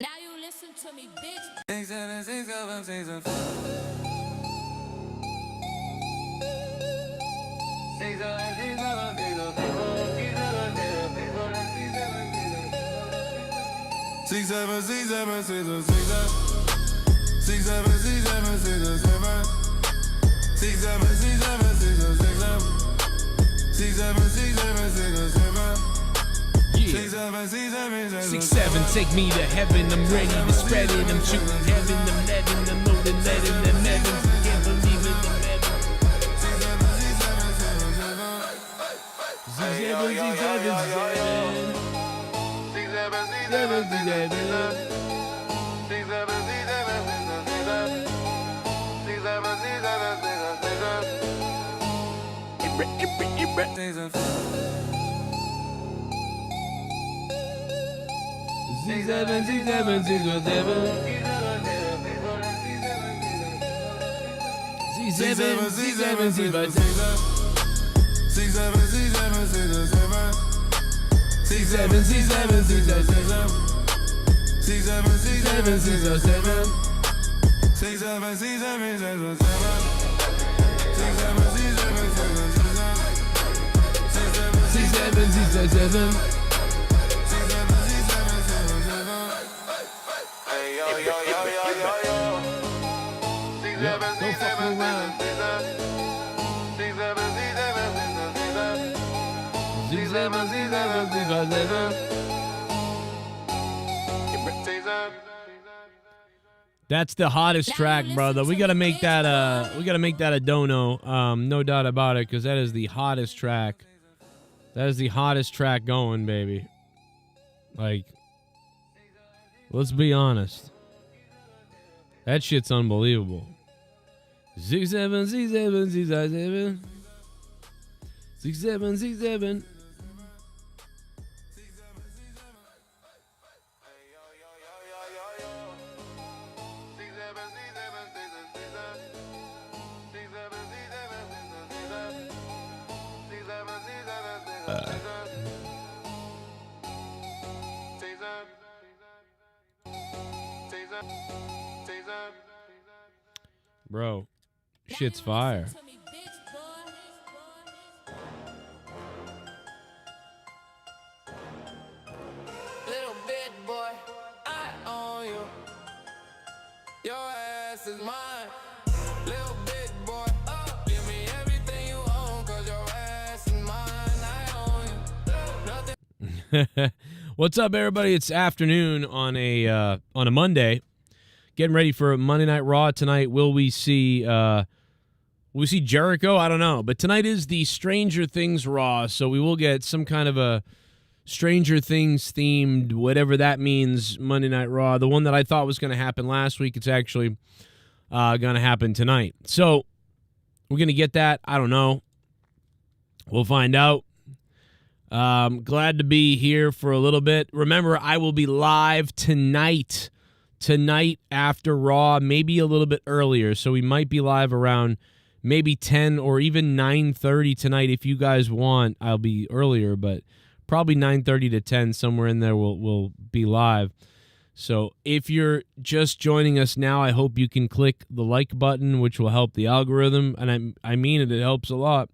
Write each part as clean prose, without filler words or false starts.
Now you listen to me, bitch. Six, seven, take me to heaven. I'm ready to spread it. I'm shooting heaven. I'm letting them know that letting them heavens. Can't believe it. I'm heaven. That's the hottest track, brother. We gotta make that a dono. No doubt about it, because that is the hottest track. That is the hottest track going, baby. Like, let's be honest. That shit's unbelievable. 6-7, 6-7, 6-7. 6-7, 6-7. Bro, shit's fire. Little bit boy, I own you. Your ass is mine. Little bit boy, give me everything you own, 'cause your ass is mine. I own you. What's up, everybody? It's afternoon on a Monday. Getting ready for Monday Night Raw tonight. Will we see Jericho? I don't know. But tonight is the Stranger Things Raw, so we will get some kind of a Stranger Things themed, whatever that means, Monday Night Raw. The one that I thought was going to happen last week, it's actually going to happen tonight. So we're going to get that. I don't know. We'll find out. Glad to be here for a little bit. Remember, I will be live tonight after Raw, maybe a little bit earlier. So we might be live around maybe 10 or even 9:30 tonight. If you guys want, I'll be earlier, but probably 9:30 to 10, somewhere in there we'll be live. So if you're just joining us now, I hope you can click the like button, which will help the algorithm. And I mean it helps a lot.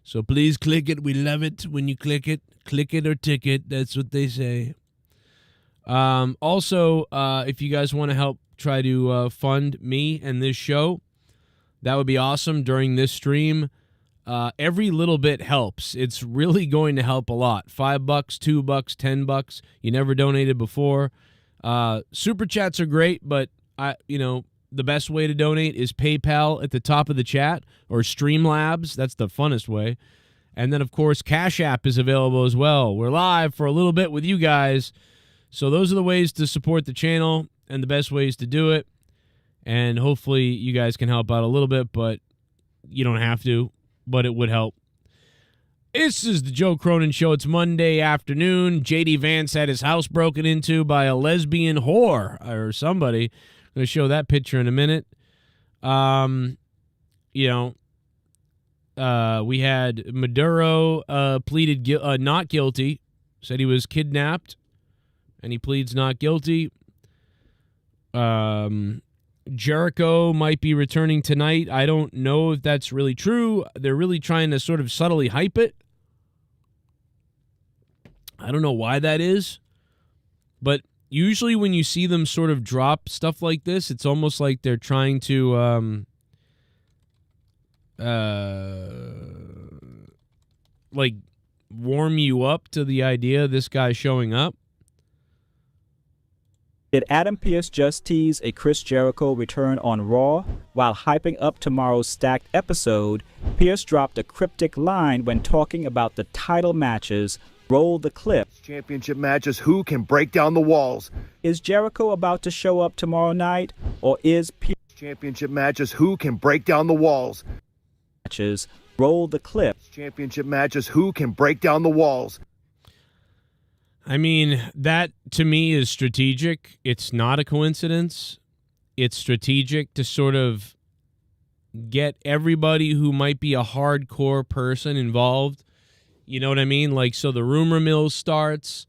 So please click it. We love it when you click it. Click it or ticket. That's what they say. Also, if you guys want to help try to fund me and this show, that would be awesome during this stream. Every little bit helps. It's really going to help a lot. $5, $2, $10. You never donated before. Super chats are great, but the best way to donate is PayPal at the top of the chat, or Streamlabs. That's the funnest way. And then, of course, Cash App is available as well. We're live for a little bit with you guys. So those are the ways to support the channel and the best ways to do it. And hopefully you guys can help out a little bit, but you don't have to, but it would help. This is the Joe Cronin Show. It's Monday afternoon. J.D. Vance had his house broken into by a lesbian whore or somebody. I'm going to show that picture in a minute. We had Maduro pleaded not guilty, said he was kidnapped, and he pleads not guilty. Jericho might be returning tonight. I don't know if that's really true. They're really trying to sort of subtly hype it. I don't know why that is. But usually when you see them sort of drop stuff like this, it's almost like they're trying to like warm you up to the idea of this guy showing up. Did Adam Pearce just tease a Chris Jericho return on Raw? While hyping up tomorrow's stacked episode, Pearce dropped a cryptic line when talking about the title matches. Roll the clip. Championship matches, who can break down the walls? Is Jericho about to show up tomorrow night, or is Pearce? Championship matches, who can break down the walls? Matches. Roll the clip. Championship matches, who can break down the walls? I mean, that to me is strategic. It's not a coincidence. It's strategic to sort of get everybody who might be a hardcore person involved. You know what I mean? Like, so the rumor mill starts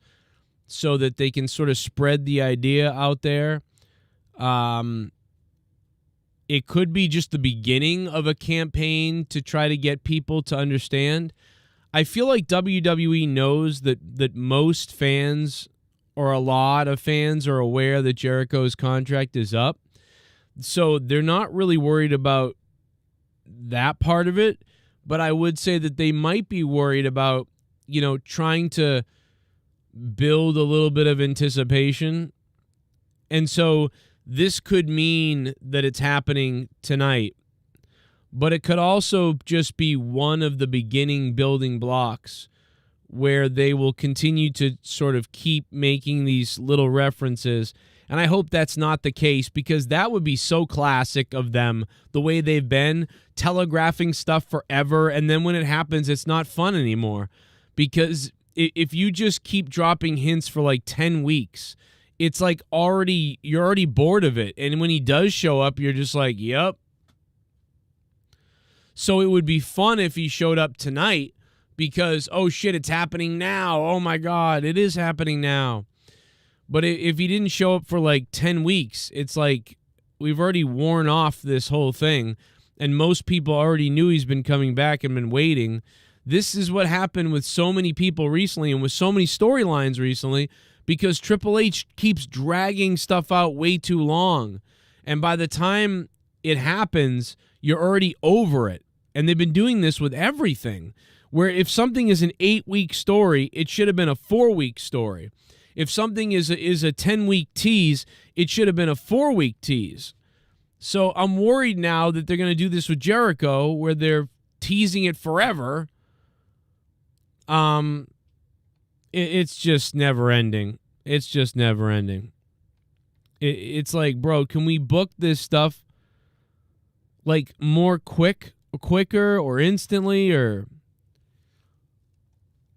so that they can sort of spread the idea out there. It could be just the beginning of a campaign to try to get people to understand. I feel like WWE knows that most fans, or a lot of fans, are aware that Jericho's contract is up. So they're not really worried about that part of it. But I would say that they might be worried about, trying to build a little bit of anticipation. And so this could mean that it's happening tonight. But it could also just be one of the beginning building blocks where they will continue to sort of keep making these little references. And I hope that's not the case, because that would be so classic of them, the way they've been telegraphing stuff forever. And then when it happens, it's not fun anymore. Because if you just keep dropping hints for like 10 weeks, it's like you're already bored of it. And when he does show up, you're just like, yep. So it would be fun if he showed up tonight because, oh shit, it's happening now. Oh my God, it is happening now. But if he didn't show up for like 10 weeks, it's like we've already worn off this whole thing. And most people already knew he's been coming back and been waiting. This is what happened with so many people recently and with so many storylines recently, because Triple H keeps dragging stuff out way too long. And by the time it happens, you're already over it. And they've been doing this with everything, where if something is an 8-week story, it should have been a 4-week story. If something is a 10-week tease, it should have been a 4-week tease. So I'm worried now that they're going to do this with Jericho, where they're teasing it forever. It's just never ending. It's just never ending. It's like, bro, can we book this stuff like more quicker or instantly, or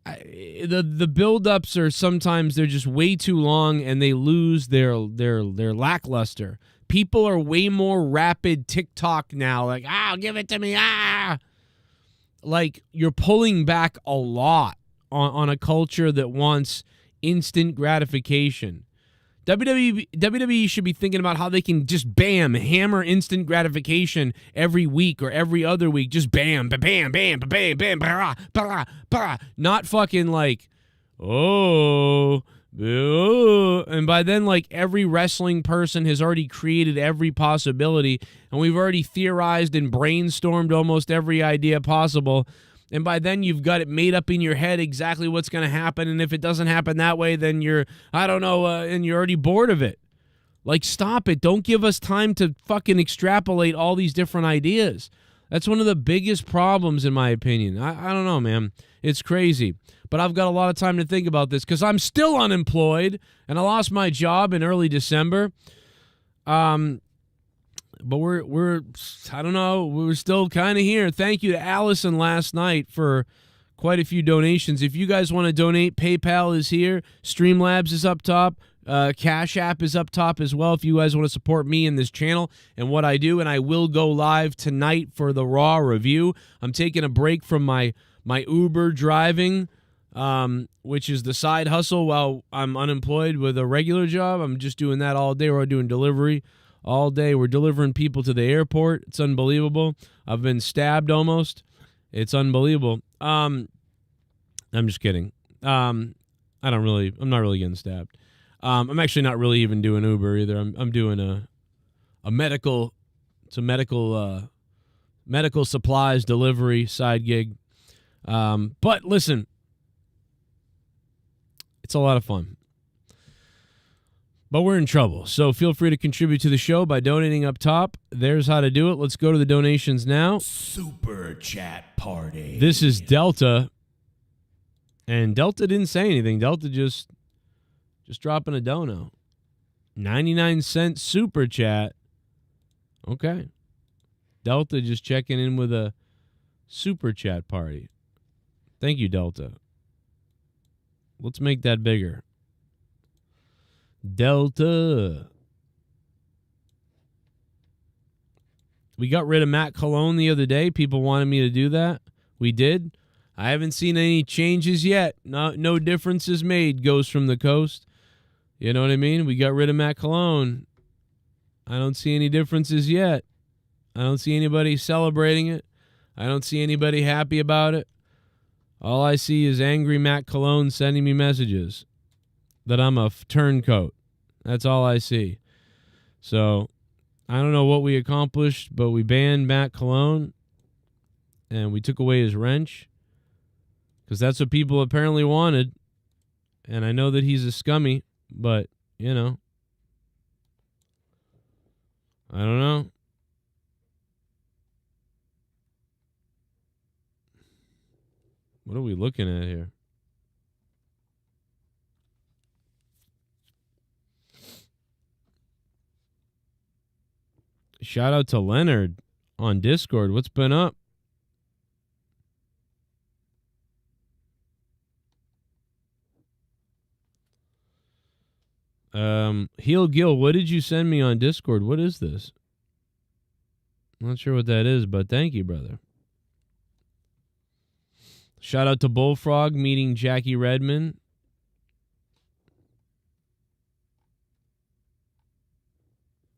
the build-ups are sometimes they're just way too long and they lose their lackluster. People are way more rapid TikTok now, like, give it to me, like you're pulling back a lot on a culture that wants instant gratification. WWE should be thinking about how they can just bam, hammer instant gratification every week or every other week. Just bam, bam, bam, bam, bam, bam, bam, bam. Not fucking like, oh, and by then, like, every wrestling person has already created every possibility, and we've already theorized and brainstormed almost every idea possible. And by then, you've got it made up in your head exactly what's going to happen. And if it doesn't happen that way, then you're, I don't know, and you're already bored of it. Like, stop it. Don't give us time to fucking extrapolate all these different ideas. That's one of the biggest problems, in my opinion. I don't know, man. It's crazy. But I've got a lot of time to think about this because I'm still unemployed, and I lost my job in early December. But we're I don't know. We're still kind of here. Thank you to Allison last night for quite a few donations. If you guys want to donate, PayPal is here. Streamlabs is up top. Cash App is up top as well if you guys want to support me in this channel and what I do. And I will go live tonight for the Raw review. I'm taking a break from my Uber driving, which is the side hustle while I'm unemployed with a regular job. I'm just doing that all day. We're doing delivery all day. We're delivering people to the airport. It's unbelievable. I've been stabbed almost. It's unbelievable. I'm just kidding. I'm not really getting stabbed. I'm actually not really even doing Uber either. I'm doing a medical supplies delivery side gig. But listen, it's a lot of fun. But we're in trouble, so feel free to contribute to the show by donating up top. There's how to do it. Let's go to the donations now. Super Chat Party. This is Delta, and Delta didn't say anything. Delta just dropping a dono. 99-cent super chat. Okay. Delta just checking in with a super chat party. Thank you, Delta. Let's make that bigger. Delta. We got rid of Matt Colon the other day. People wanted me to do that. We did. I haven't seen any changes yet. No differences made. Goes from the coast. You know what I mean? We got rid of Matt Colon. I don't see any differences yet. I don't see anybody celebrating it. I don't see anybody happy about it. All I see is angry Matt Colon sending me messages that I'm a turncoat. That's all I see. So I don't know what we accomplished, but we banned Matt Colon and we took away his wrench because that's what people apparently wanted. And I know that he's a scummy, but, you know, I don't know. What are we looking at here? Shout out to Leonard on Discord. What's been up? Heel Gil, what did you send me on Discord? What is this? I'm not sure what that is, but thank you, brother. Shout out to Bullfrog meeting Jackie Redmond.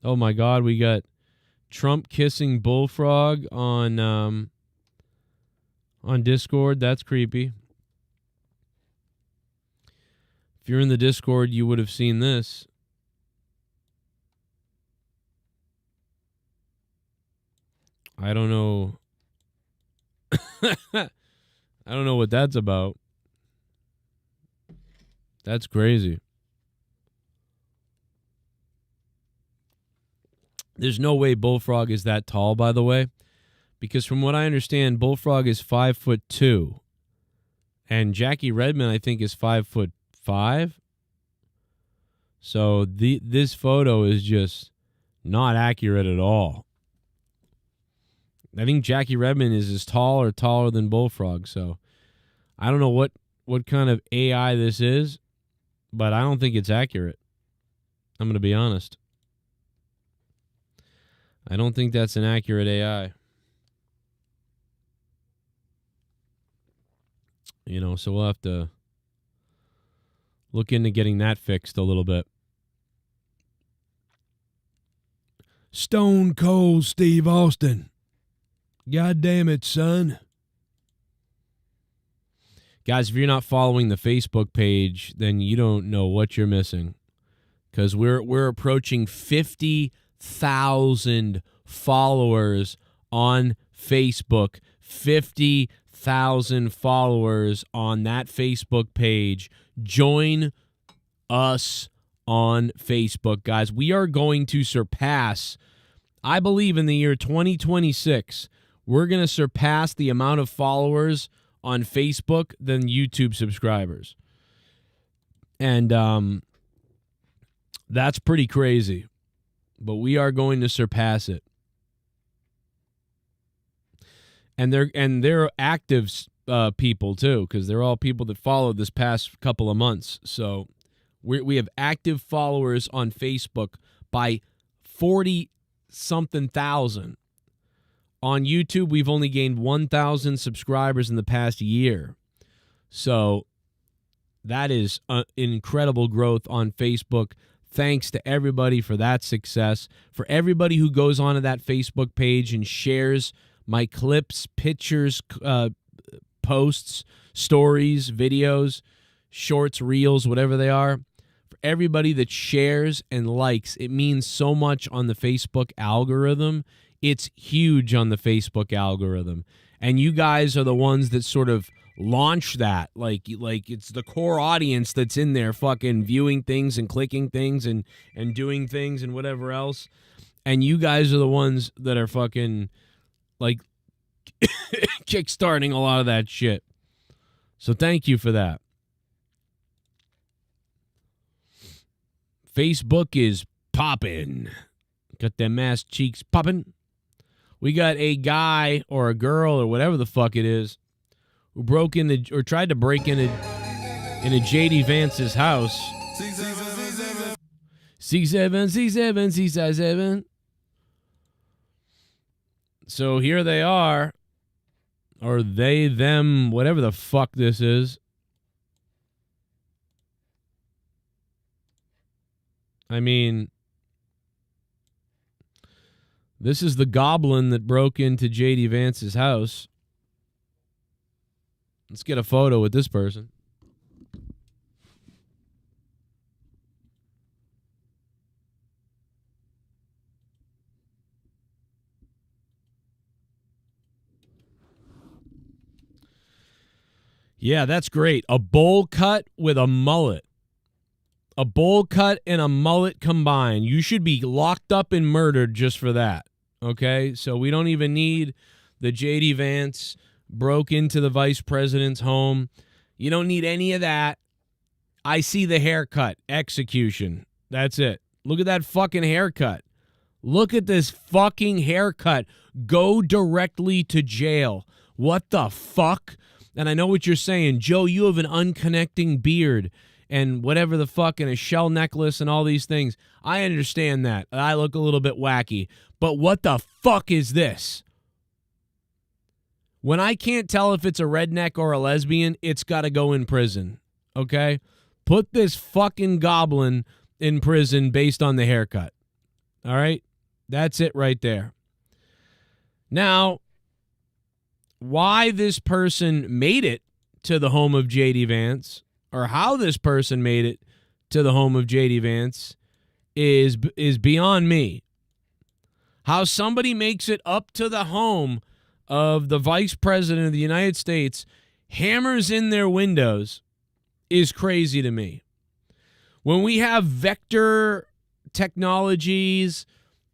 Oh my God, we got Trump kissing Bullfrog on Discord. That's creepy. If you're in the Discord, you would have seen this. I don't know. I don't know what that's about. That's crazy. There's no way Bullfrog is that tall, by the way, because from what I understand, Bullfrog is 5'2", and Jackie Redmond, I think, is 5'5". So this photo is just not accurate at all. I think Jackie Redmond is as tall or taller than Bullfrog. So I don't know what kind of AI this is, but I don't think it's accurate. I'm going to be honest. I don't think that's an accurate AI. You know, so we'll have to look into getting that fixed a little bit. Stone Cold Steve Austin. God damn it, son. Guys, if you're not following the Facebook page, then you don't know what you're missing. Because we're approaching 50,000 followers on Facebook. 50,000 followers on that Facebook page. Join us on Facebook, guys. We are going to surpass, I believe in the year 2026, we're going to surpass the amount of followers on Facebook than YouTube subscribers. And that's pretty crazy. But we are going to surpass it. And they're active people too, because they're all people that followed this past couple of months. So we have active followers on Facebook by 40-something thousand. On YouTube, we've only gained 1,000 subscribers in the past year. So that is incredible growth on Facebook. Thanks to everybody for that success. For everybody who goes onto that Facebook page and shares my clips, pictures, posts, stories, videos, shorts, reels, whatever they are. For everybody that shares and likes, it means so much on the Facebook algorithm. It's huge on the Facebook algorithm. And you guys are the ones that sort of launch that. Like it's the core audience that's in there fucking viewing things and clicking things and doing things and whatever else. And you guys are the ones that are fucking like kickstarting a lot of that shit. So thank you for that. Facebook is popping. Got them ass cheeks popping. We got a guy or a girl or whatever the fuck it is who broke into or tried to break into JD Vance's house. C7. So here they are, or they, them, whatever the fuck this is. I mean, this is the goblin that broke into JD Vance's house. Let's get a photo with this person. Yeah, that's great. A bowl cut with a mullet. A bowl cut and a mullet combined. You should be locked up and murdered just for that. Okay? So we don't even need the J.D. Vance broke into the vice president's home. You don't need any of that. I see the haircut. Execution. That's it. Look at that fucking haircut. Look at this fucking haircut. Go directly to jail. What the fuck? And I know what you're saying. Joe, you have an unconnecting beard and whatever the fuck and a shell necklace and all these things. I understand that. I look a little bit wacky. But what the fuck is this? When I can't tell if it's a redneck or a lesbian, it's got to go in prison. Okay? Put this fucking goblin in prison based on the haircut. All right? That's it right there. Now, why this person made it to the home of J.D. Vance, or how this person made it to the home of J.D. Vance, is beyond me. How somebody makes it up to the home of the vice president of the United States, hammers in their windows, is crazy to me. When we have vector technologies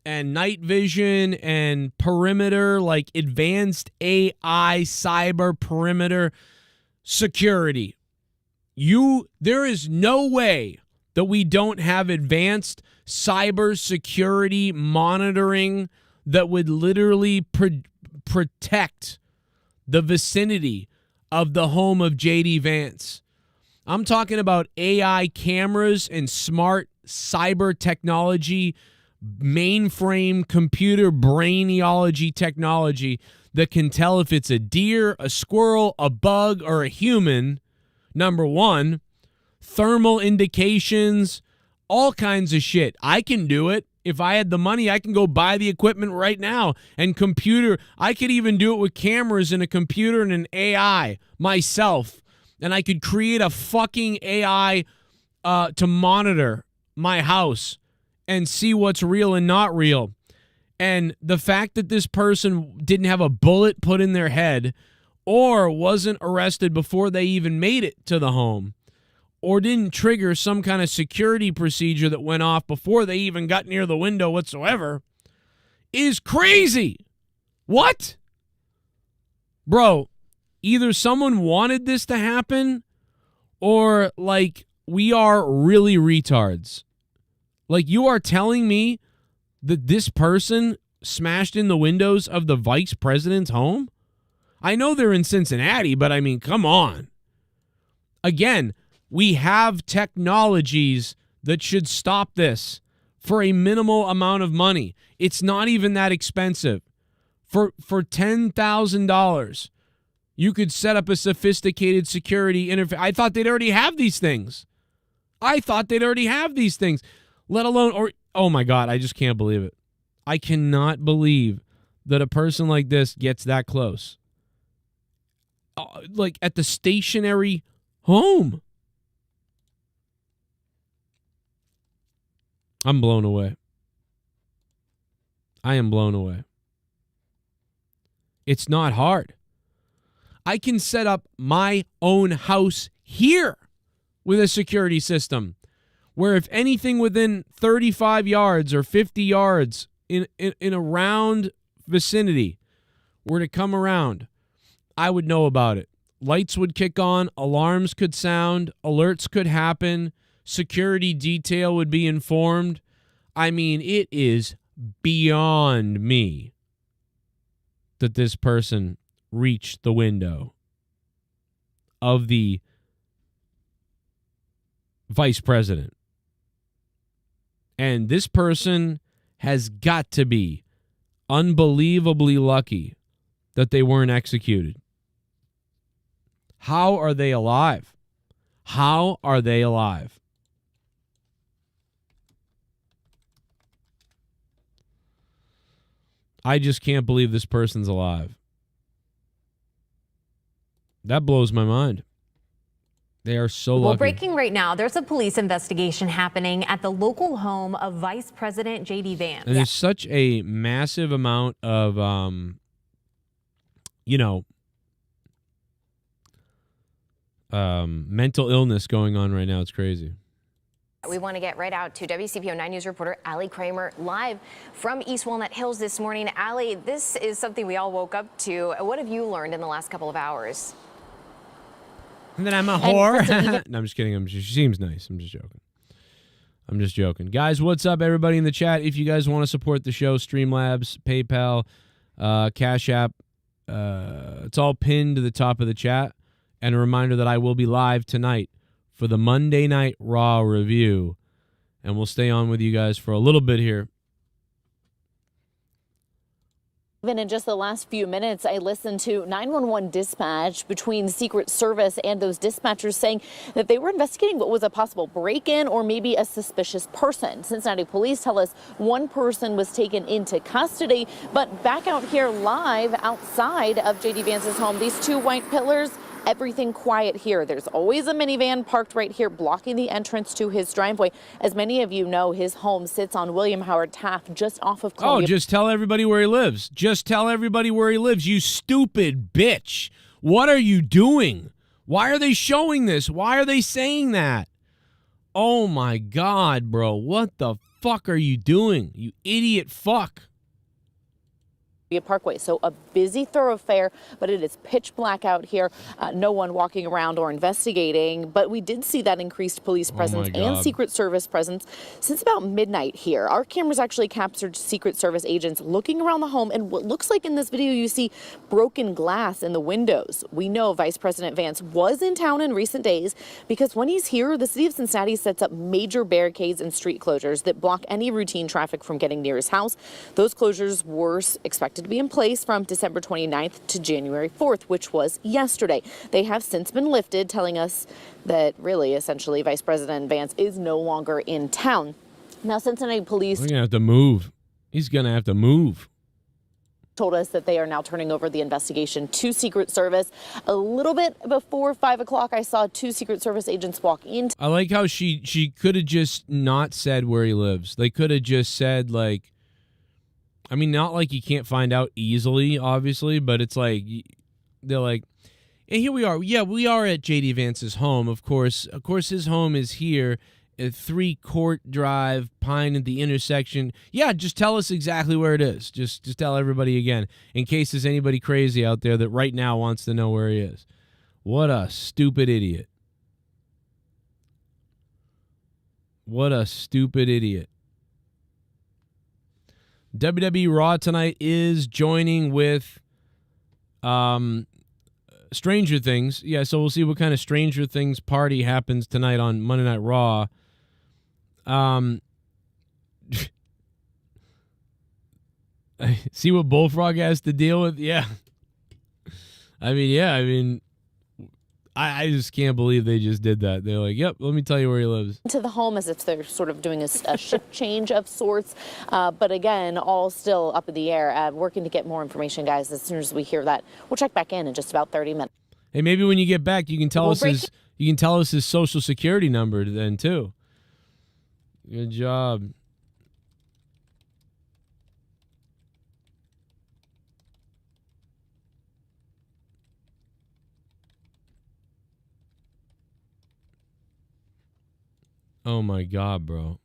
and night vision and perimeter, like advanced AI, cyber perimeter security, there is no way that we don't have advanced cyber security monitoring that would literally protect the vicinity of the home of J.D. Vance. I'm talking about AI cameras and smart cyber technology, mainframe computer brainiology technology that can tell if it's a deer, a squirrel, a bug, or a human, number one. Thermal indications, all kinds of shit. I can do it. If I had the money, I can go buy the equipment right now and computer. I could even do it with cameras and a computer and an AI myself. And I could create a fucking AI to monitor my house and see what's real and not real. And the fact that this person didn't have a bullet put in their head or wasn't arrested before they even made it to the home, or didn't trigger some kind of security procedure that went off before they even got near the window whatsoever is crazy. What? Bro, either someone wanted this to happen or, like, we are really retards. Like, you are telling me that this person smashed in the windows of the vice president's home? I know they're in Cincinnati, but I mean, come on. Again, we have technologies that should stop this for a minimal amount of money. It's not even that expensive. For $10,000, you could set up a sophisticated security interface. I thought they'd already have these things. Let alone, or, oh my God, I just can't believe it. I cannot believe that a person like this gets that close. Like at the stationary home. I'm blown away. I am blown away. It's not hard. I can set up my own house here with a security system where if anything within 35 yards or 50 yards in a round vicinity were to come around, I would know about it. Lights would kick on, alarms could sound, alerts could happen, security detail would be informed. I mean, it is beyond me that this person reached the window of the vice president. And this person has got to be unbelievably lucky that they weren't executed. How are they alive? How are they alive? I just can't believe this person's alive. That blows my mind. They are so lucky. Well, breaking right now, there's a police investigation happening at the local home of Vice President J.D. Vance. And there's such a massive amount of, mental illness going on right now. It's crazy. We want to get right out to WCPO 9 News reporter Allie Kramer live from East Walnut Hills this morning. Allie, this is something we all woke up to. What have you learned in the last couple of hours? And then I'm a whore. No, I'm just kidding. She seems nice. I'm just joking. Guys, what's up, everybody in the chat? If you guys want to support the show, Streamlabs, PayPal, Cash App, it's all pinned to the top of the chat. And a reminder that I will be live tonight for the Monday Night Raw review. And we'll stay on with you guys for a little bit here. Even in just the last few minutes, I listened to 911 dispatch between Secret Service and those dispatchers saying that they were investigating what was a possible break-in or maybe a suspicious person. Cincinnati police tell us one person was taken into custody, but back out here live outside of J.D. Vance's home, these two white pillars, everything quiet here. There's always a minivan parked right here blocking the entrance to his driveway. As many of you know, his home sits on William Howard Taft just off of Columbia. Oh, just tell everybody where he lives. Just tell everybody where he lives, you stupid bitch. What are you doing? Why are they showing this? Why are they saying that? Oh my God, bro. What the fuck are you doing? You idiot fuck. Parkway. So a busy thoroughfare, but it is pitch black out here. No one walking around or investigating, but we did see that increased police presence and Secret Service presence since about midnight here. Our cameras actually captured Secret Service agents looking around the home, and what looks like in this video you see broken glass in the windows. We know Vice President Vance was in town in recent days because when he's here, the city of Cincinnati sets up major barricades and street closures that block any routine traffic from getting near his house. Those closures were expected to be in place from December 29th to January 4th, which was yesterday. They have since been lifted, telling us that really, essentially, Vice President Vance is no longer in town. Now, Cincinnati police... We're going to have to move. He's going to have to move. Told us that they are now turning over the investigation to Secret Service. A little bit before 5 o'clock, I saw two Secret Service agents walk in. I like how she could have just not said where he lives. They could have just said, like, I mean, not like you can't find out easily, obviously, but it's like, they're like, And here we are. Yeah, we are at J.D. Vance's home, of course. Of course, his home is here at 3 Court Drive, Pine at the intersection. Yeah, just tell us exactly where it is. Just tell everybody again, in case there's anybody crazy out there that right now wants to know where he is. What a stupid idiot. What a stupid idiot. WWE Raw tonight is joining with Stranger Things. Yeah, so we'll see what kind of Stranger Things party happens tonight on Monday Night Raw. See what Bullfrog has to deal with? Yeah. I just can't believe they just did that. They're like, yep, let me tell you where he lives. To the home as if they're sort of doing a shift change of sorts. But again, all still up in the air. Working to get more information, guys. As soon as we hear that, we'll check back in just about 30 minutes. Hey, maybe when you get back, you can tell us his social security number then too. Good job. Oh my God, bro.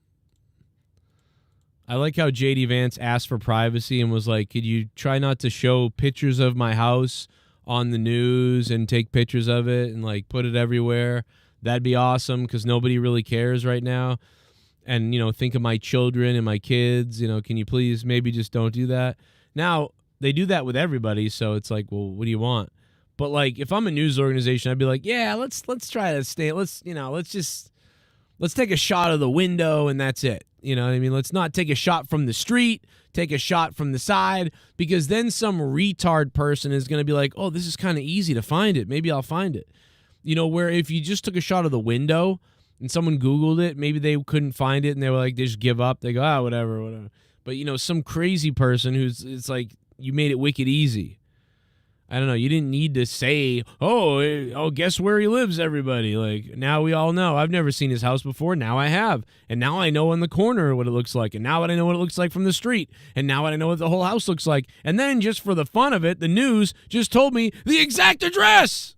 I like how JD Vance asked for privacy and was like, could you try not to show pictures of my house on the news and take pictures of it and like put it everywhere? That'd be awesome because nobody really cares right now. And, think of my children and my kids. Can you please maybe just don't do that? Now, they do that with everybody, so it's like, well, what do you want? But like, if I'm a news organization, I'd be like, yeah, let's try to stay. Let's take a shot of the window and that's it. You know what I mean? Let's not take a shot from the street, take a shot from the side, because then some retard person is going to be like, oh, this is kind of easy to find it. Maybe I'll find it. Where if you just took a shot of the window and someone Googled it, maybe they couldn't find it and they were like, they just give up. They go, whatever. But, some crazy person it's like, you made it wicked easy. I don't know. You didn't need to say, oh, guess where he lives, everybody. Like, now we all know. I've never seen his house before. Now I have. And now I know in the corner what it looks like. And now I know what it looks like from the street. And now I know what the whole house looks like. And then just for the fun of it, the news just told me the exact address.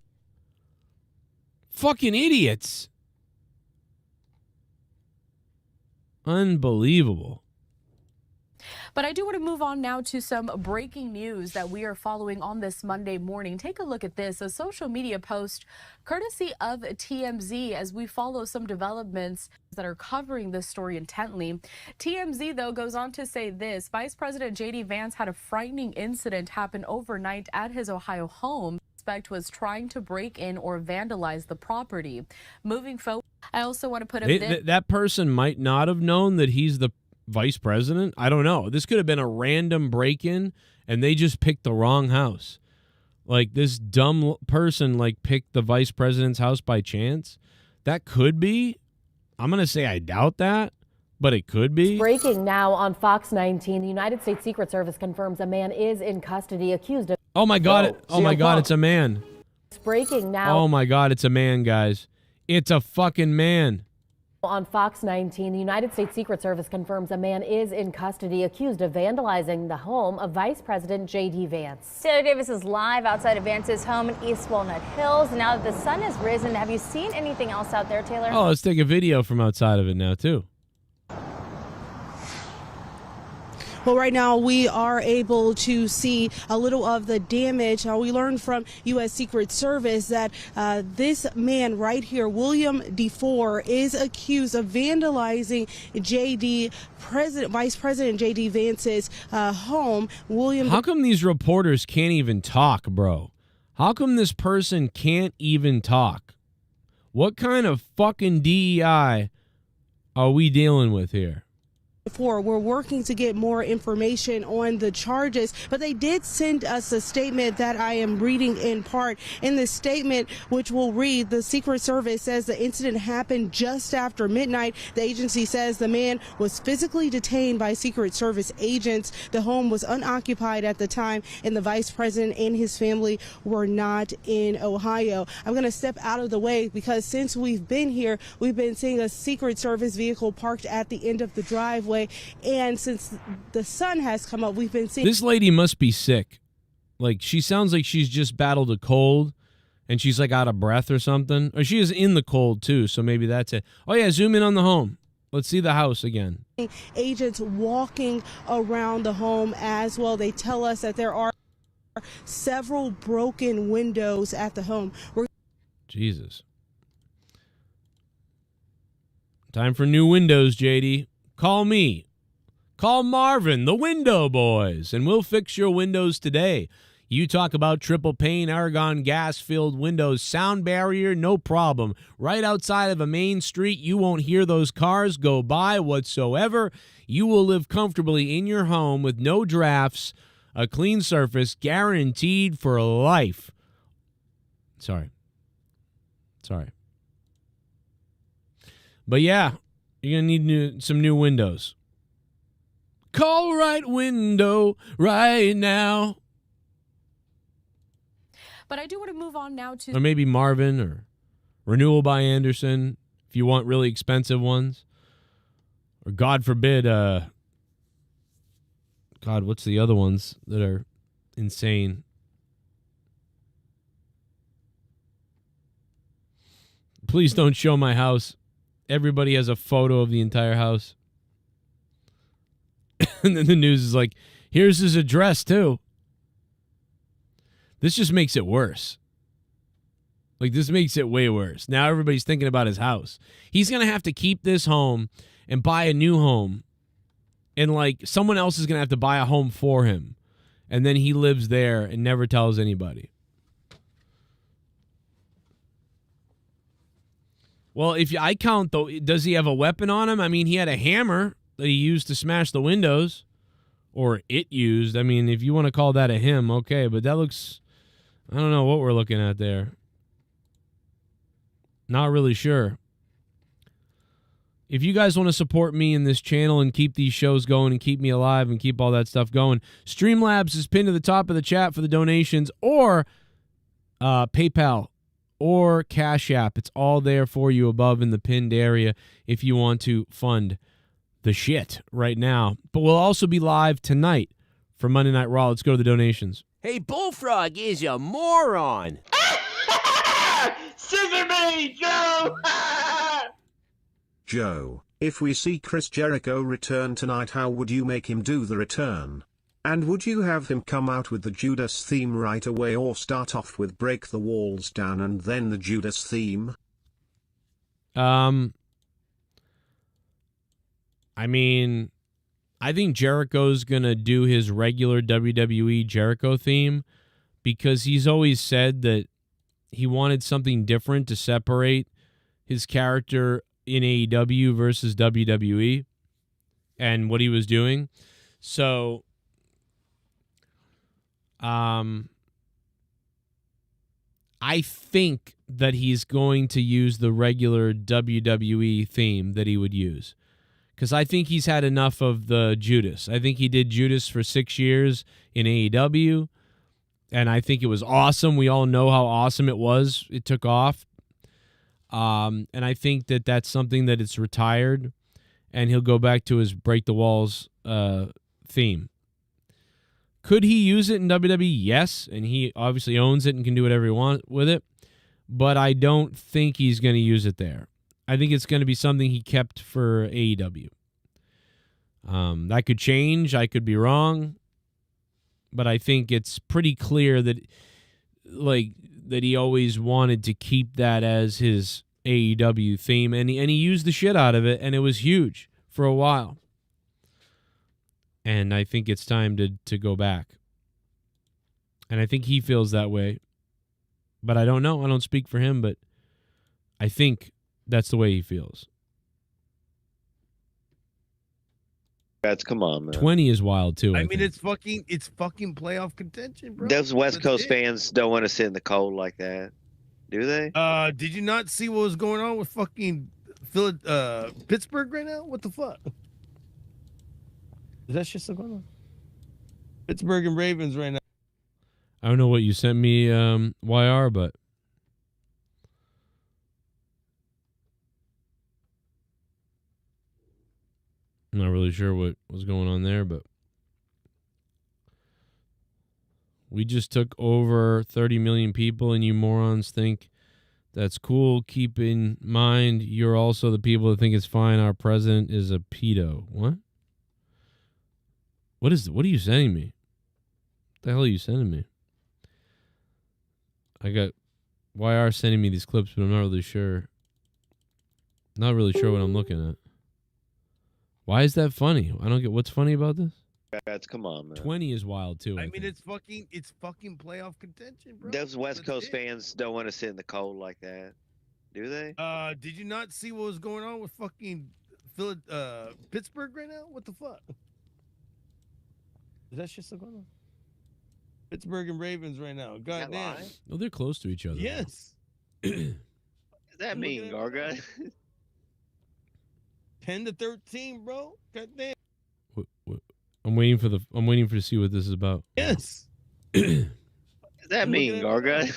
Fucking idiots. Unbelievable. But I do want to move on now to some breaking news that we are following on this Monday morning. Take a look at this, a social media post courtesy of TMZ as we follow some developments that are covering this story intently. TMZ, though, goes on to say this. Vice President J.D. Vance had a frightening incident happen overnight at his Ohio home. Suspect was trying to break in or vandalize the property. Moving forward, I also want to put that person might not have known that he's the vice president. I don't know. This could have been a random break-in and they just picked the wrong house. Like this dumb person picked the vice president's house by chance. That could be. I'm going to say I doubt that, but it could be. Breaking now on Fox 19. The United States Secret Service confirms a man is in custody accused of. Oh my God. Oh my God. It's a man. It's breaking now. Oh my God. It's a man, guys. It's a fucking man. On Fox 19, the United States Secret Service confirms a man is in custody accused of vandalizing the home of Vice President J.D. Vance. Taylor Davis is live outside of Vance's home in East Walnut Hills. Now that the sun has risen, have you seen anything else out there, Taylor? Oh, let's take a video from outside of it now, too. Well, right now we are able to see a little of the damage. We learned from U.S. Secret Service that this man right here, William DeFore, is accused of vandalizing Vice President J.D. Vance's home. How come these reporters can't even talk, bro? How come this person can't even talk? What kind of fucking DEI are we dealing with here? We're working to get more information on the charges, but they did send us a statement that I am reading in part. In the statement, which will read, the Secret Service says the incident happened just after midnight. The agency says the man was physically detained by Secret Service agents. The home was unoccupied at the time, and the vice president and his family were not in Ohio. I'm going to step out of the way because since we've been here, we've been seeing a Secret Service vehicle parked at the end of the driveway. And since the sun has come up, we've been seeing... This lady must be sick. Like, she sounds like she's just battled a cold, and she's like out of breath or something. Or she is in the cold too, so maybe that's it. Oh yeah, zoom in on the home. Let's see the house again. Agents walking around the home as well. They tell us that there are several broken windows at the home. Jesus. Time for new windows, JD. Call me. Call Marvin, the Window Boys, and we'll fix your windows today. You talk about triple pane, argon gas-filled windows, sound barrier, no problem. Right outside of a main street, you won't hear those cars go by whatsoever. You will live comfortably in your home with no drafts, a clean surface, guaranteed for life. Sorry. But yeah, you're going to need some new windows. Call Right Window right now. But I do want to move on now to... Or maybe Marvin or Renewal by Anderson if you want really expensive ones. Or God forbid, God, what's the other ones that are insane? Please don't show my house. Everybody has a photo of the entire house. And then the news is like, here's his address too. This just makes it worse. Like, this makes it way worse. Now everybody's thinking about his house. He's going to have to keep this home and buy a new home. And, like, someone else is going to have to buy a home for him. And then he lives there and never tells anybody. Well, I count, though, does he have a weapon on him? I mean, he had a hammer that he used to smash the windows. Or it used. I mean, if you want to call that a him, okay. But that looks... I don't know what we're looking at there. Not really sure. If you guys want to support me in this channel and keep these shows going and keep me alive and keep all that stuff going, Streamlabs is pinned to the top of the chat for the donations, or PayPal or Cash App. It's all there for you above in the pinned area if you want to fund the shit right now. But we'll also be live tonight for Monday Night Raw. Let's go to the donations. Hey, Bullfrog is a moron. Scissor me, Joe! Joe, if we see Chris Jericho return tonight, how would you make him do the return? And would you have him come out with the Judas theme right away, or start off with Break the Walls Down and then the Judas theme? I mean, I think Jericho's going to do his regular WWE Jericho theme because he's always said that he wanted something different to separate his character in AEW versus WWE and what he was doing. So, I think that he's going to use the regular WWE theme that he would use. Because I think he's had enough of the Judas. I think he did Judas for 6 years in AEW, and I think it was awesome. We all know how awesome it was. It took off. And I think that that's something that it's retired, and he'll go back to his Break the Walls theme. Could he use it in WWE? Yes, and he obviously owns it and can do whatever he wants with it, but I don't think he's going to use it there. I think it's going to be something he kept for AEW. That could change. I could be wrong. But I think it's pretty clear that he always wanted to keep that as his AEW theme. And he used the shit out of it, and it was huge for a while. And I think it's time to go back. And I think he feels that way. But I don't know. I don't speak for him, but I think that's the way he feels. Come on, man. 20 is wild too. I mean, it's fucking playoff contention, bro. Those West That's Coast it. fans don't want to sit in the cold like that, do they? Did you not see what was going on with fucking Pittsburgh right now? What the fuck? Is that shit still going on? Pittsburgh and Ravens right now. I don't know what you sent me, YR, but I'm not really sure what was going on there, but We just took over 30 million people, and you morons think that's cool. Keep in mind, you're also the people that think it's fine our president is a pedo. What? What are you sending me? What the hell are you sending me? I got YR sending me these clips, but I'm not really sure. Not really sure what I'm looking at. Why is that funny? I don't get what's funny about this. Guys, come on, man. 20 is wild too. I mean, it's fucking playoff contention, bro. Those West Coast fans don't want to sit in the cold like that, do they? Did you not see what was going on with fucking Pittsburgh right now? What the fuck? Is that shit still going on? Pittsburgh and Ravens right now. God damn. Oh, they're close to each other. Yes. What does that mean, Garga? 10-13, bro. God damn. What? I'm waiting for to see what this is about. Yes. What does that mean, Garga?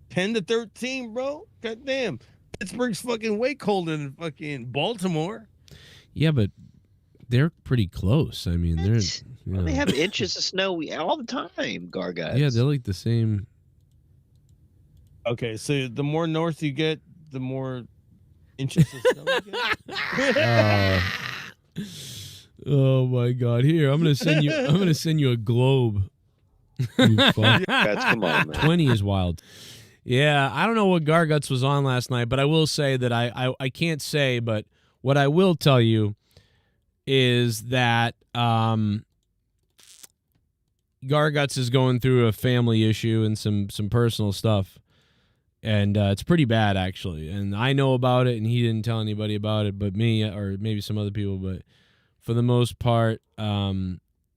10-13, bro. God damn. Pittsburgh's fucking way colder than fucking Baltimore. Yeah, but they're pretty close. I mean, they're. You know. They have inches of snow all the time, Garga. Yeah, they're like the same. Okay, so the more north you get, the more inches of snow you get. Oh my God! Here, I'm gonna send you a globe. You fuck. Come on, man. 20 is wild. Yeah, I don't know what Garguts was on last night, but I will say that I can't say, but what I will tell you is that Garguts is going through a family issue and some personal stuff, and it's pretty bad actually. And I know about it, and he didn't tell anybody about it, but me or maybe some other people. But for the most part,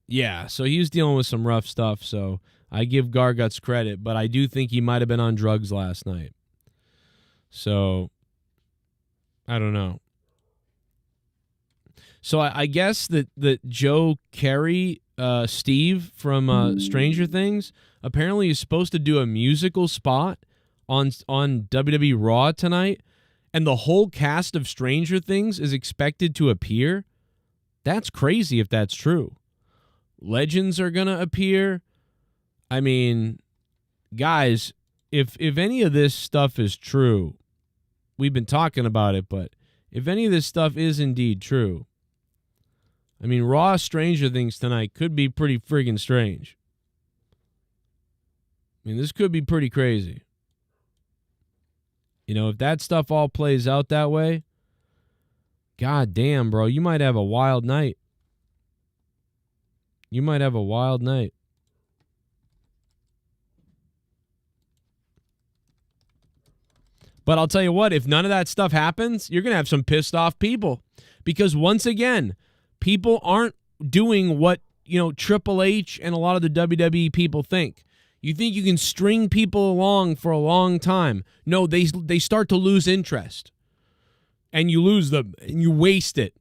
yeah. So he was dealing with some rough stuff. So I give Garguts credit, but I do think he might have been on drugs last night. So I don't know. So I guess that Joe Carey, Steve from Stranger Things, apparently is supposed to do a musical spot on WWE Raw tonight, and the whole cast of Stranger Things is expected to appear. That's crazy if that's true. Legends are going to appear. I mean, guys, if any of this stuff is true, we've been talking about it, but if any of this stuff is indeed true, I mean, Raw Stranger Things tonight could be pretty friggin' strange. I mean, this could be pretty crazy. You know, if that stuff all plays out that way, God damn, bro, you might have a wild night. You might have a wild night. But I'll tell you what, if none of that stuff happens, you're going to have some pissed off people. Because once again, people aren't doing what, you know, Triple H and a lot of the WWE people think. You think you can string people along for a long time. No, they start to lose interest. And you lose them, and you waste it.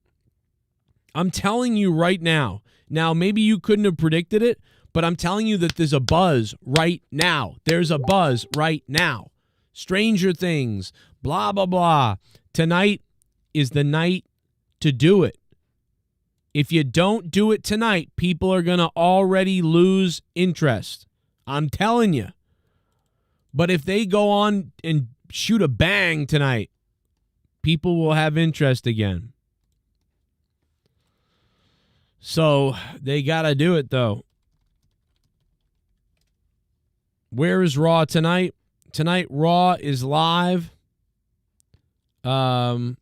I'm telling you right now. Now, maybe you couldn't have predicted it, but I'm telling you that there's a buzz right now. There's a buzz right now. Stranger Things, blah, blah, blah. Tonight is the night to do it. If you don't do it tonight, people are going to already lose interest. I'm telling you. But if they go on and shoot a bang tonight, people will have interest again. So they got to do it, though. Where is Raw tonight? Tonight, Raw is live. Where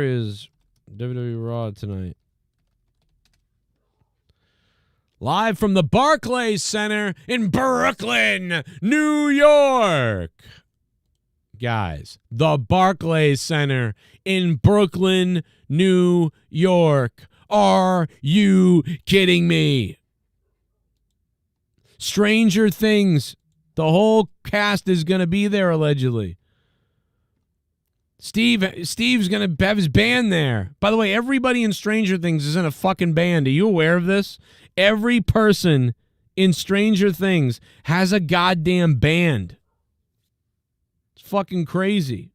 is WWE Raw tonight? Live from the Barclays Center in Brooklyn, New York. Guys, the Barclays Center in Brooklyn, New York. Are you kidding me? Stranger Things. The whole cast is going to be there, allegedly. Steve's going to have his band there. By the way, everybody in Stranger Things is in a fucking band. Are you aware of this? Every person in Stranger Things has a goddamn band. It's fucking crazy.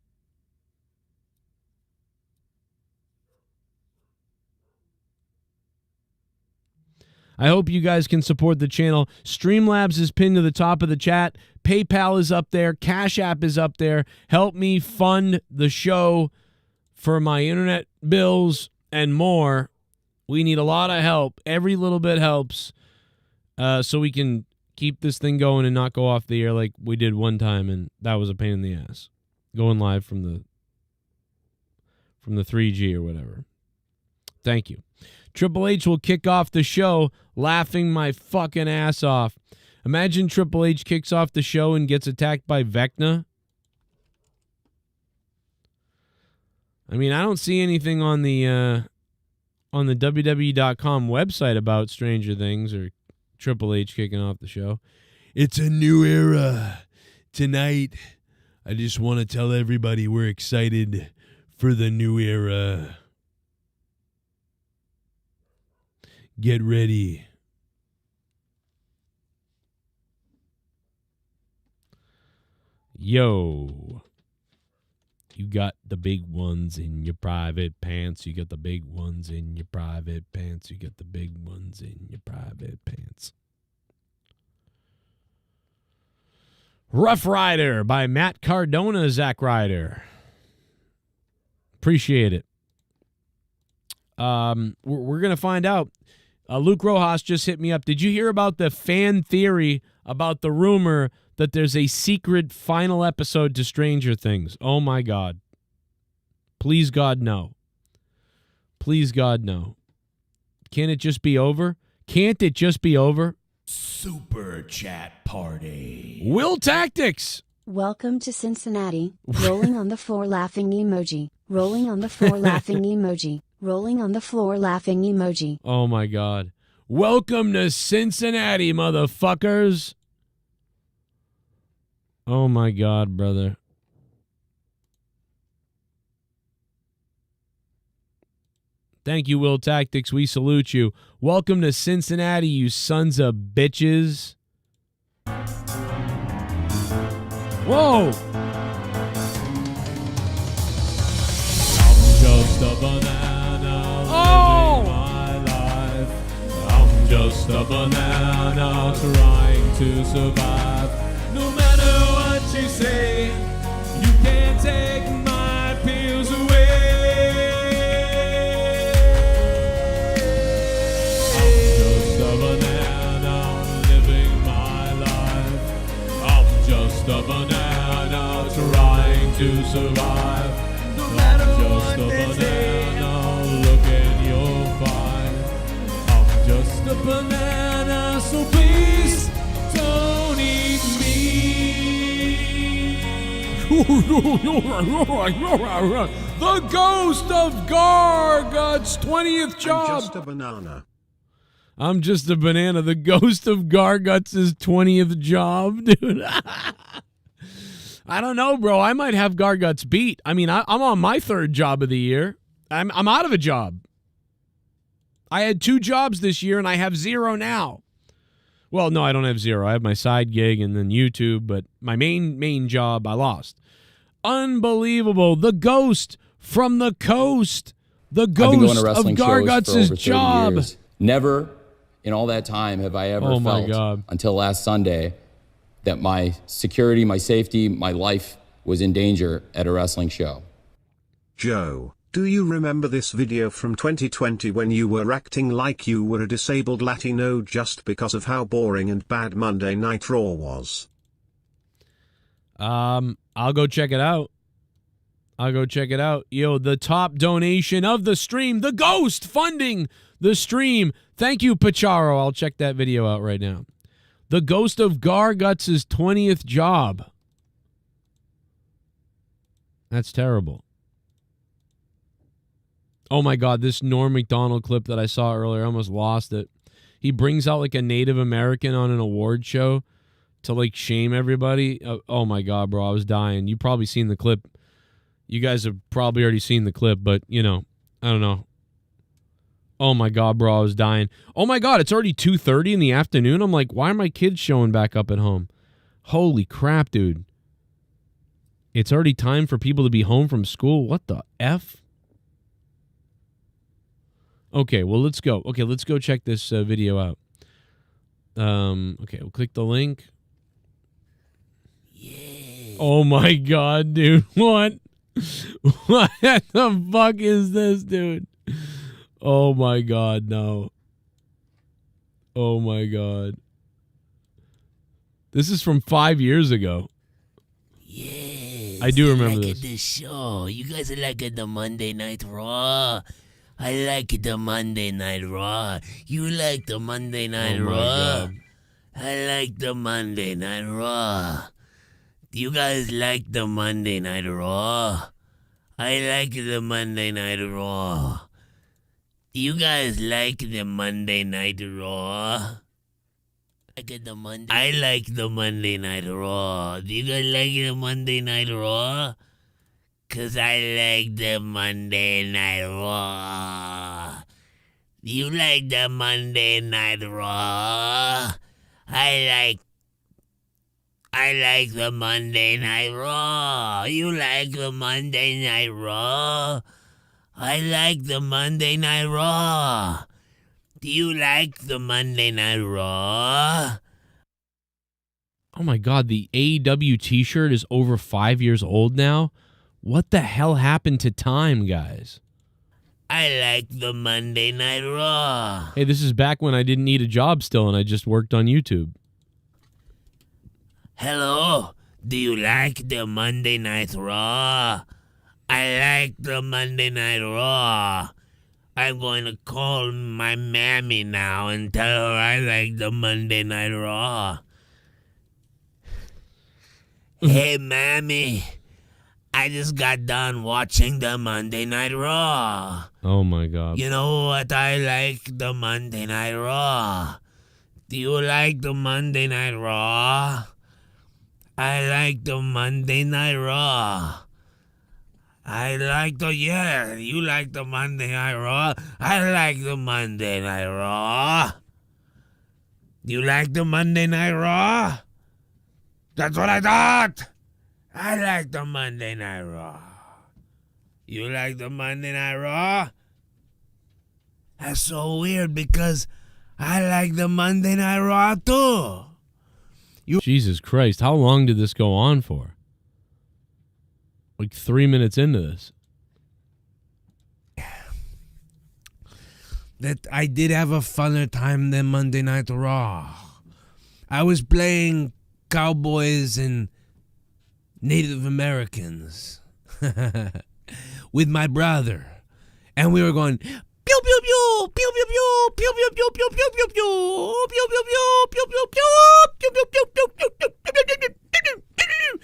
I hope you guys can support the channel. Streamlabs is pinned to the top of the chat. PayPal is up there. Cash App is up there. Help me fund the show for my internet bills and more. We need a lot of help. Every little bit helps, so we can keep this thing going and not go off the air like we did one time, and that was a pain in the ass. Going live from the 3G or whatever. Thank you. Triple H will kick off the show laughing my fucking ass off. Imagine Triple H kicks off the show and gets attacked by Vecna. I mean, I don't see anything on the WWE.com website about Stranger Things or Triple H kicking off the show. It's a new era. Tonight, I just want to tell everybody we're excited for the new era. Get ready. Yo. You got the big ones in your private pants. You got the big ones in your private pants. You got the big ones in your private pants. Rough Rider by Matt Cardona, Zack Ryder. Appreciate it. We're going to find out. Luke Rojas just hit me up. Did you hear about the fan theory about the rumor that there's a secret final episode to Stranger Things? Oh, my God. Please, God, no. Please, God, no. Can't it just be over? Can't it just be over? Super Chat Party. Will Tactics. Welcome to Cincinnati. Rolling on the floor laughing emoji. Rolling on the floor laughing emoji. Rolling on the floor laughing emoji. Oh, my God. Welcome to Cincinnati, motherfuckers. Oh, my God, brother. Thank you, Will Tactics. We salute you. Welcome to Cincinnati, you sons of bitches. Whoa. I'm just a banana living my life. I'm just a banana trying to survive. No matter what you say, you can't take my pills away. I'm just a banana living my life. I'm just a banana trying to survive. No matter what they say, look and you'll find I'm just a banana, so please don't eat me. The ghost of Gargut's 20th job. I'm just a banana. I'm just a banana. The ghost of Gargut's 20th job, dude. I don't know, bro. I might have Garguts beat. I mean, I'm on my third job of the year. I'm out of a job. I had 2 jobs this year, and I have 0 now. Well, no, I don't have 0. I have my side gig and then YouTube, but my main job I lost. Unbelievable. The ghost from the coast. The ghost I've been going to wrestling of Garguts' shows for over 30 job. years. Never in all that time have I ever felt until last Sunday that my security, my safety, my life was in danger at a wrestling show. Joe, do you remember this video from 2020 when you were acting like you were a disabled Latino just because of how boring and bad Monday Night Raw was? I'll go check it out. Yo, the top donation of the stream, the ghost funding the stream. Thank you, Pacharo. I'll check that video out right now. The ghost of Garguts' 20th job. That's terrible. Oh, my God, this Norm Macdonald clip that I saw earlier, I almost lost it. He brings out, like, a Native American on an award show to, like, shame everybody. Oh, my God, bro, I was dying. You've probably seen the clip. You guys have probably already seen the clip, but, you know, I don't know. Oh, my God, bro, I was dying. Oh, my God, it's already 2:30 in the afternoon. I'm like, why are my kids showing back up at home? Holy crap, dude. It's already time for people to be home from school. What the F? Okay, well, let's go. Okay, let's go check this video out. Okay, we'll click the link. Yeah. Oh my god, dude. What? What the fuck is this, dude? Oh my god, no. Oh my god. This is from 5 years ago. Yes. I do remember like this. The show. You guys are like the Monday Night Raw. I like the Monday Night Raw. You like the Monday Night Oh my Raw. God. I like the Monday Night Raw. Do you guys like the Monday Night Raw? I like the Monday Night Raw. Do you guys like the Monday Night Raw? I like the Monday Night Raw. Do you guys like the Monday Night Raw? 'Cause I like the Monday Night Raw. Do you like the Monday Night Raw? I like the Monday Night Raw. You like the Monday Night Raw? I like the Monday Night Raw. Do you like the Monday Night Raw? Oh my god, the AEW t-shirt is over 5 years old now? What the hell happened to time, guys? I like the Monday Night Raw. Hey, this is back when I didn't need a job still and I just worked on YouTube. Hello, do you like the Monday Night Raw? I like the Monday Night Raw. I'm going to call my mammy now and tell her I like the Monday Night Raw. Hey, mammy, I just got done watching the Monday Night Raw. Oh my god. You know what? I like the Monday Night Raw. Do you like the Monday Night Raw? I like the Monday Night Raw. I like the, yeah, you like the Monday Night Raw? I like the Monday Night Raw. Do you like the Monday Night Raw? That's what I thought. I like the Monday Night Raw. You like the Monday Night Raw? That's so weird because I like the Monday Night Raw too. Jesus Christ, how long did this go on for? Like 3 minutes into this. That I did have a funner time than Monday Night Raw. I was playing cowboys and Native Americans with my brother, and we were going pew pew pew pew pew pew pew pew pew pew pew pew pew pew pew pew pew pew.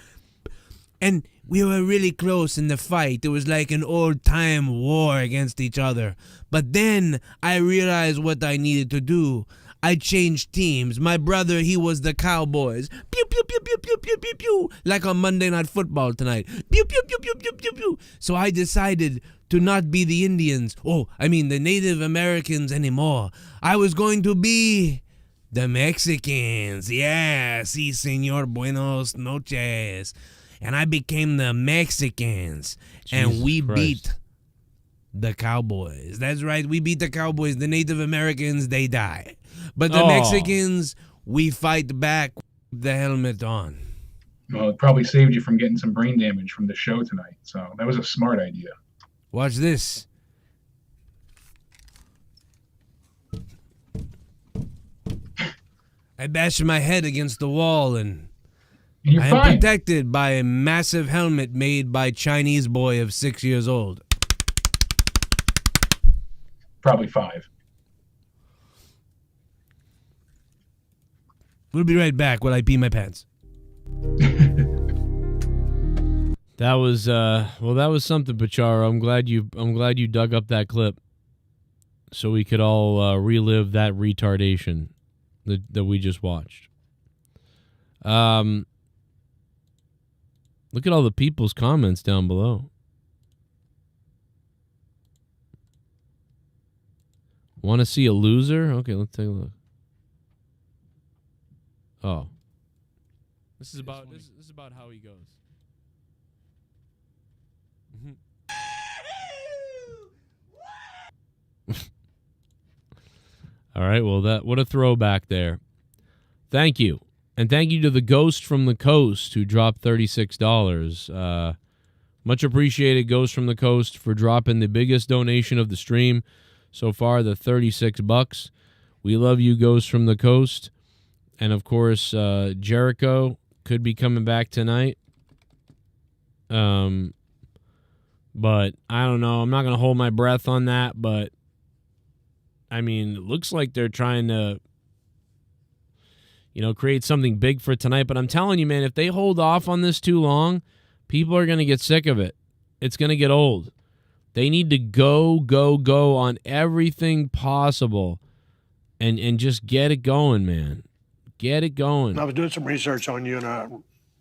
And we were really close in the fight. It was like an old-time war against each other. But then I realized what I needed to do. I changed teams. My brother, he was the Cowboys. Pew, pew, pew, pew, pew, pew, pew, pew. Like on Monday Night Football tonight. Pew, pew, pew, pew, pew, pew, pew. So I decided to not be the Indians. The Native Americans anymore. I was going to be the Mexicans. Yeah, sí, señor. Buenos noches. And I became the Mexicans. And we beat the Cowboys. That's right. We beat the Cowboys. The Native Americans, they die. But the Mexicans, we fight back with the helmet on. Well, it probably saved you from getting some brain damage from the show tonight. So that was a smart idea. Watch this. I bashed my head against the wall and you're I fine. am protected by a massive helmet made by Chinese boy of 6 years old. Probably 5. We'll be right back while I pee my pants. That was that was something, Pacharo. I'm glad you dug up that clip so we could all relive that retardation that we just watched. Look at all the people's comments down below. Want to see a loser? Okay, let's take a look. Oh. This is about how he goes. All right, well, what a throwback there. Thank you. And thank you to the Ghost from the Coast who dropped $36. Much appreciated, Ghost from the Coast, for dropping the biggest donation of the stream so far, the $36. We love you, Ghost from the Coast. And, of course, Jericho could be coming back tonight. But I don't know. I'm not going to hold my breath on that. But, I mean, it looks like they're trying to, create something big for tonight. But I'm telling you, man, if they hold off on this too long, people are going to get sick of it. It's going to get old. They need to go on everything possible and just get it going, man. Get it going. I was doing some research on you, and I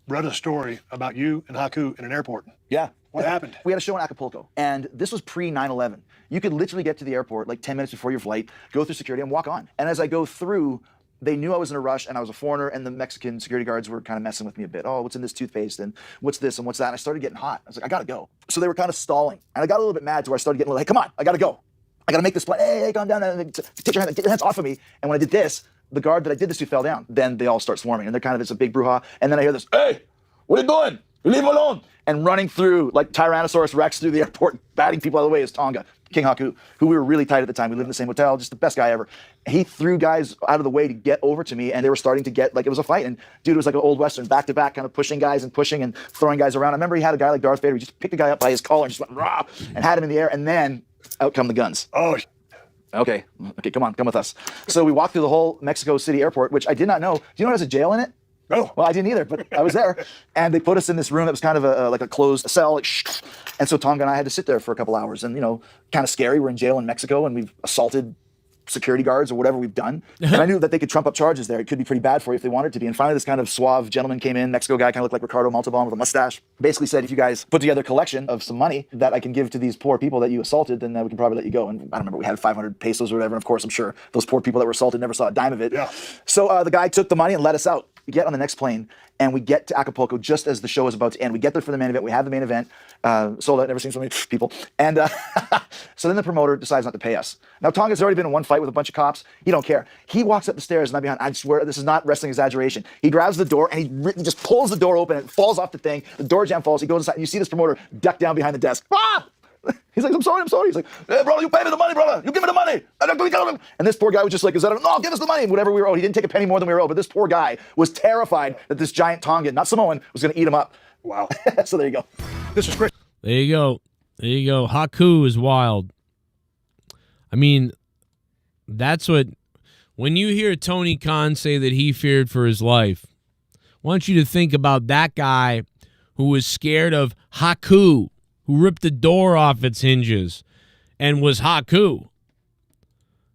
read a story about you and Haku in an airport. Yeah. What happened? We had a show in Acapulco, and this was pre-9/11. You could literally get to the airport like 10 minutes before your flight, go through security, and walk on. And as I go through, they knew I was in a rush, and I was a foreigner, and the Mexican security guards were kind of messing with me a bit. Oh, what's in this toothpaste, and what's this, and what's that? And I started getting hot. I was like, I gotta go. So they were kind of stalling, and I got a little bit mad to where I started getting like, hey, come on, I gotta go. I gotta make this play. Hey, calm down. Get your hands off of me. And when I did this, the guard that I did this to fell down. Then they all start swarming, and they're kind of, it's a big brouhaha. And then I hear this, hey, what are you doing? Leave him alone. And running through like Tyrannosaurus Rex through the airport, batting people out of the way is Tonga, King Haku, who we were really tight at the time. We lived in the same hotel, just the best guy ever. He threw guys out of the way to get over to me, and they were starting to get, like, it was a fight. And dude, it was like an old Western, back to back, kind of pushing guys and pushing and throwing guys around. I remember he had a guy like Darth Vader. He just picked a guy up by his collar and just went, rah, and had him in the air. And then out come the guns. Oh, Okay, come on, come with us. So we walked through the whole Mexico City airport, which I did not know. Do you know there's a jail in it? No. Well, I didn't either, but I was there. And they put us in this room that was kind of like a closed cell. Like, and so Tonga and I had to sit there for a couple hours. And, kind of scary. We're in jail in Mexico, and we've assaulted security guards or whatever we've done. And I knew that they could trump up charges there. It could be pretty bad for you if they wanted to be. And finally, this kind of suave gentleman came in, Mexico guy, kind of looked like Ricardo Montalban with a mustache, basically said, if you guys put together a collection of some money that I can give to these poor people that you assaulted, then we can probably let you go. And I don't remember, we had 500 pesos or whatever. And of course, I'm sure those poor people that were assaulted never saw a dime of it. Yeah. So the guy took the money and let us out. We get on the next plane, and we get to Acapulco just as the show is about to end. We get there for the main event. We have the main event. Sold out. Never seen so many people. And so then the promoter decides not to pay us. Now, Tonga's already been in one fight with a bunch of cops. He don't care. He walks up the stairs, and I'm behind. I swear, this is not wrestling exaggeration. He grabs the door, and he just pulls the door open, and it falls off the thing. The door jam falls. He goes inside, and you see this promoter duck down behind the desk. Ah! He's like, I'm sorry. He's like, hey, brother, you pay me the money, brother. You give me the money. And this poor guy was just like, no, give us the money. Whatever we were owed. He didn't take a penny more than we were owed. But this poor guy was terrified that this giant Tongan, not Samoan, was going to eat him up. Wow. So there you go. This is great. There you go. Haku is wild. I mean, that's what, when you hear Tony Khan say that he feared for his life, I want you to think about that guy who was scared of Haku, who ripped the door off its hinges and was Haku.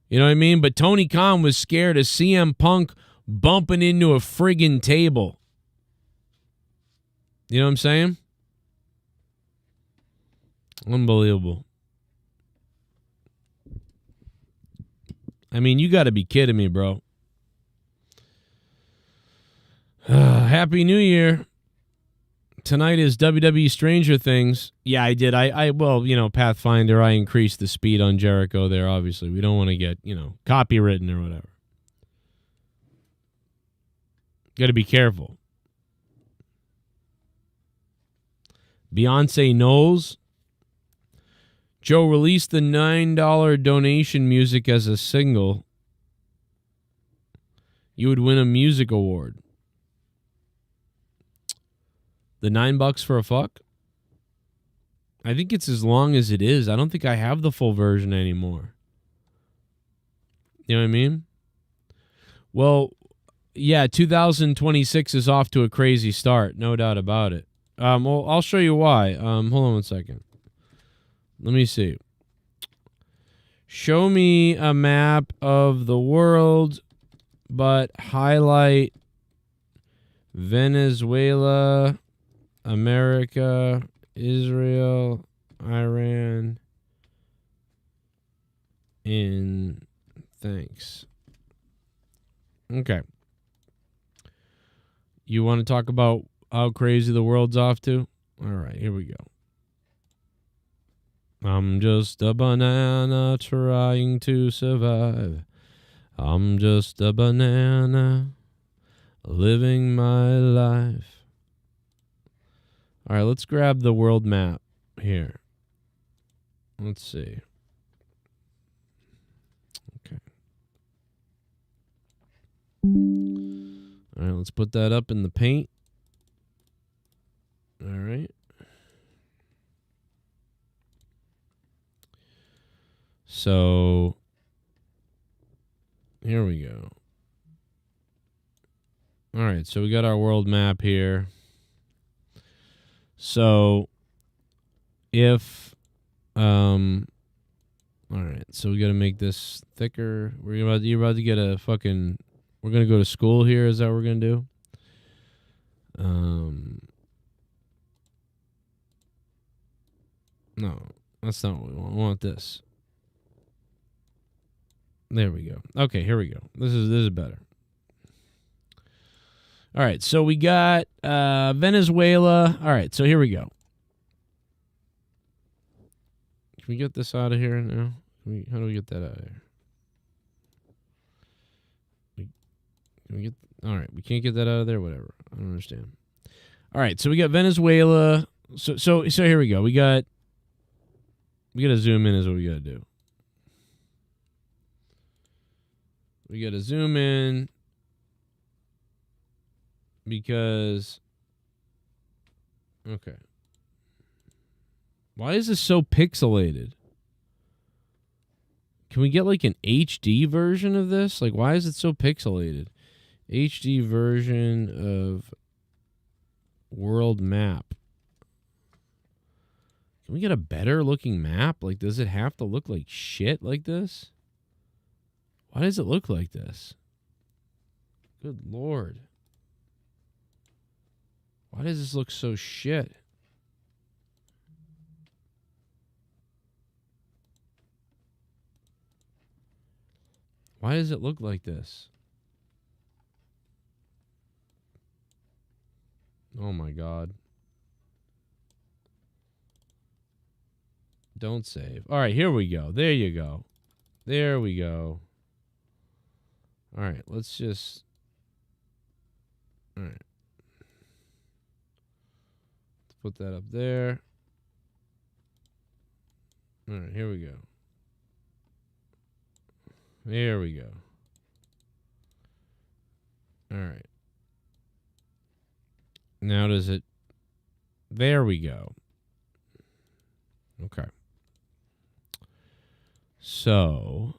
You know what I mean? But Tony Khan was scared of CM Punk bumping into a friggin' table. You know what I'm saying? Unbelievable. I mean, you got to be kidding me, bro. Happy New Year. Tonight is WWE Stranger Things. Yeah, I did. Well, Pathfinder, I increased the speed on Jericho there, obviously. We don't want to get, copywritten or whatever. Got to be careful. Beyonce Knowles. Joe released the $9 donation music as a single. You would win a music award. The $9 for a fuck? I think it's as long as it is. I don't think I have the full version anymore. You know what I mean? Well, yeah, 2026 is off to a crazy start. No doubt about it. Well, I'll show you why. Hold on one second. Let me see. Show me a map of the world, but highlight Venezuela, America, Israel, Iran, and thanks. Okay. You want to talk about how crazy the world's off to? All right, here we go. I'm just a banana trying to survive. I'm just a banana. Living my life. All right, let's grab the world map here. Let's see. Okay. All right, let's put that up in the paint. All right. So, here we go. All right, so we got our world map here. So, if, all right, so we got to make this thicker. You're about to get a fucking, we're going to go to school here. Is that what we're going to do? No, that's not what we want. We want this. There we go. Okay, here we go. This is better. All right, so we got Venezuela. All right, so here we go. Can we get this out of here now? How do we get that out of here? Can we get? All right, we can't get that out of there. Whatever. I don't understand. All right, so we got Venezuela. So here we go. We got to zoom in. Is what we got to do. We got to zoom in because, okay. Why is this so pixelated? Can we get like an HD version of this? Like, why is it so pixelated? HD version of world map. Can we get a better looking map? Like, does it have to look like shit like this? Why does it look like this? Good Lord. Why does this look so shit? Why does it look like this? Oh my God. Don't save. All right, here we go. There you go. There we go. All right, let's just... All right. Let's put that up there. All right, here we go. There we go. All right. Now does it... There we go. Okay. So...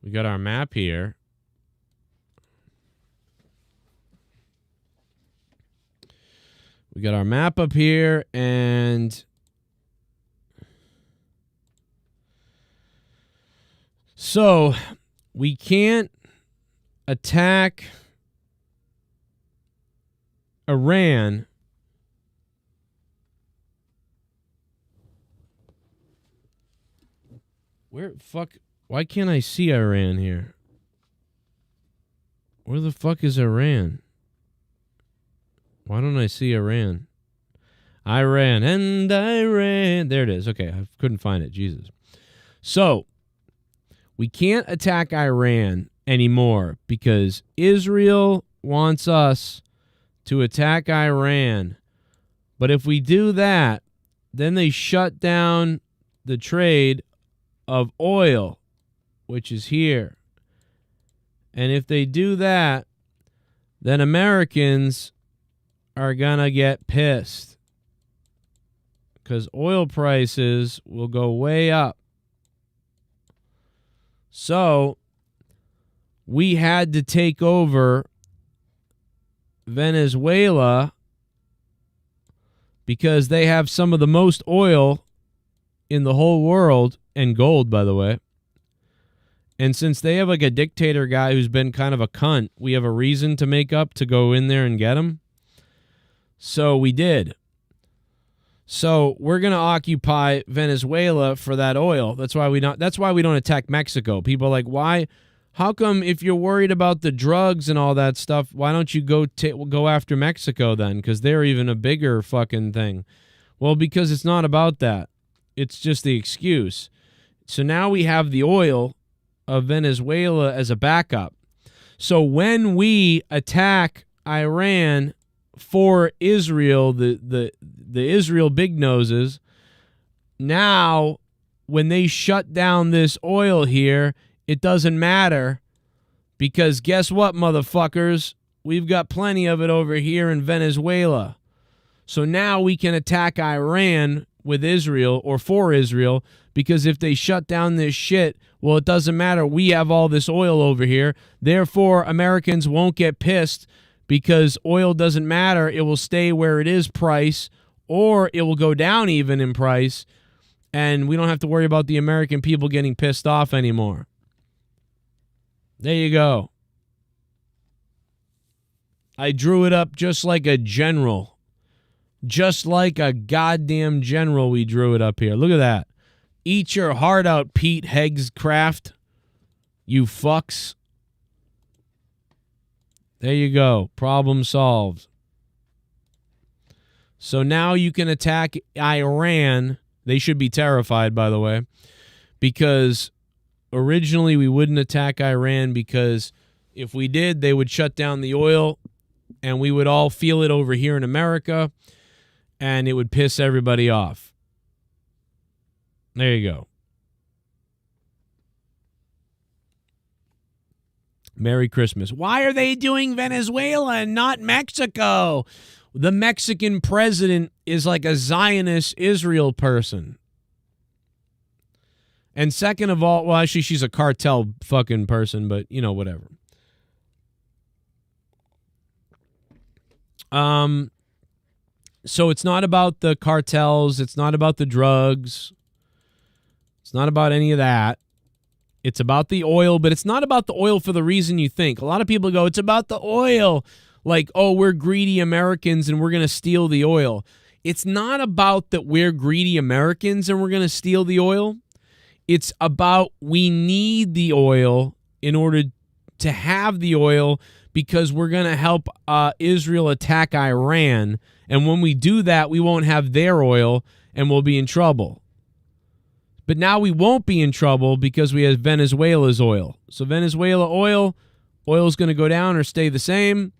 we got our map here. We got our map up here, and so we can't attack Iran where fuck. Why can't I see Iran here? Where the fuck is Iran? Why don't I see Iran? Iran and Iran. There it is. Okay, I couldn't find it. Jesus. So, we can't attack Iran anymore because Israel wants us to attack Iran. But if we do that, then they shut down the trade of oil, which is here. And if they do that, then Americans are gonna get pissed because oil prices will go way up. So we had to take over Venezuela because they have some of the most oil in the whole world, and gold, by the way. And since they have like a dictator guy who's been kind of a cunt, we have a reason to make up to go in there and get him. So we did. So we're going to occupy Venezuela for that oil. That's why we don't attack Mexico. People are like, why? How come if you're worried about the drugs and all that stuff, why don't you go after Mexico then? Because they're even a bigger fucking thing. Well, because it's not about that. It's just the excuse. So now we have the oil of Venezuela as a backup. So when we attack Iran for Israel, the Israel big noses, now when they shut down this oil here, it doesn't matter, because guess what, motherfuckers? We've got plenty of it over here in Venezuela. So now we can attack Iran with Israel or for Israel, because if they shut down this shit, well, it doesn't matter. We have all this oil over here. Therefore, Americans won't get pissed because oil doesn't matter. It will stay where it is price, or it will go down even in price, and we don't have to worry about the American people getting pissed off anymore. There you go. I drew it up just like a general. Just like a goddamn general, we drew it up here. Look at that. Eat your heart out, Pete Hegscraft. You fucks. There you go. Problem solved. So now you can attack Iran. They should be terrified, by the way, because originally we wouldn't attack Iran, because if we did, they would shut down the oil and we would all feel it over here in America, and it would piss everybody off. There you go. Merry Christmas. Why are they doing Venezuela and not Mexico? The Mexican president is like a Zionist Israel person. And second of all, well, actually, she's a cartel fucking person, but, you know, whatever. So it's not about the cartels. It's not about the drugs. It's not about any of that. It's about the oil, but it's not about the oil for the reason you think. A lot of people go, it's about the oil. Like, oh, we're greedy Americans and we're going to steal the oil. It's not about that we're greedy Americans and we're going to steal the oil. It's about we need the oil in order to have the oil, because we're going to help Israel attack Iran. And when we do that, we won't have their oil and we'll be in trouble. But now we won't be in trouble because we have Venezuela's oil. So Venezuela oil is going to go down or stay the same.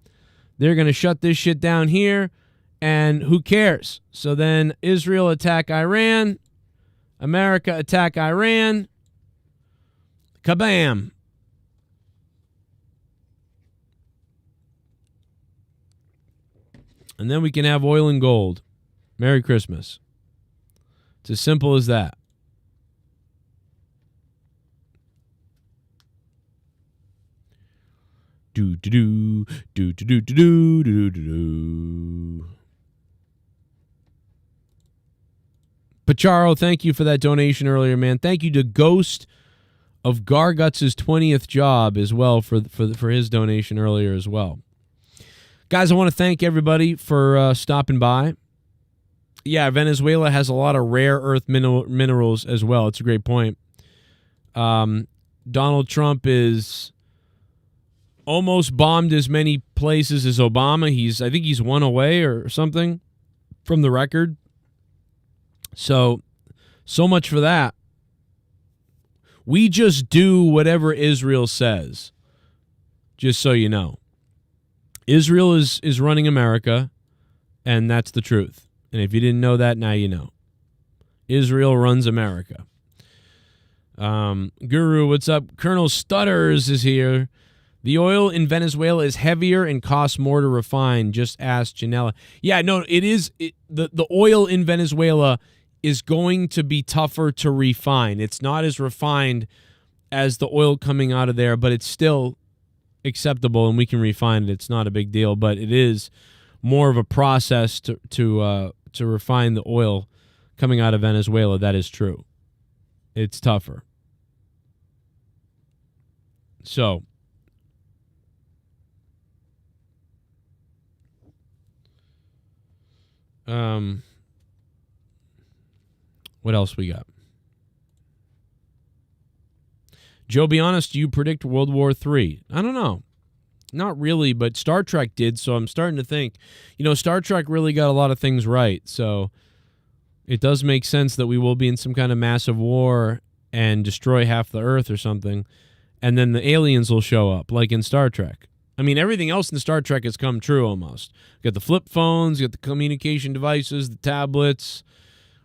They're going to shut this shit down here, and who cares? So then Israel attack Iran, America attack Iran, kabam. And then we can have oil and gold. Merry Christmas. It's as simple as that. Do do do do do do do do do do. Pacharo, thank you for that donation earlier, man. Thank you to Ghost of Garguts' 20th job as well for his donation earlier as well. Guys, I want to thank everybody for stopping by. Yeah, Venezuela has a lot of rare earth minerals as well. It's a great point. Donald Trump is almost bombed as many places as Obama. I think he's one away or something from the record. So much for that. We just do whatever Israel says, just so you know. Israel is running America, and that's the truth. And if you didn't know that, now you know. Israel runs America. Guru, what's up? Colonel Stutters is here. The oil in Venezuela is heavier and costs more to refine. Just ask Janela. Yeah, no, it is. The oil in Venezuela is going to be tougher to refine. It's not as refined as the oil coming out of there, but it's still acceptable and we can refine it. It's not a big deal, but it is more of a process to refine the oil coming out of Venezuela. That is true. It's tougher. So, what else we got? Joe, be honest, do you predict World War III? I don't know. Not really, but Star Trek did, so I'm starting to think. Star Trek really got a lot of things right, so it does make sense that we will be in some kind of massive war, and destroy half the Earth or something, and then the aliens will show up, like in Star Trek. I mean, everything else in Star Trek has come true almost. You got the flip phones, you got the communication devices, the tablets.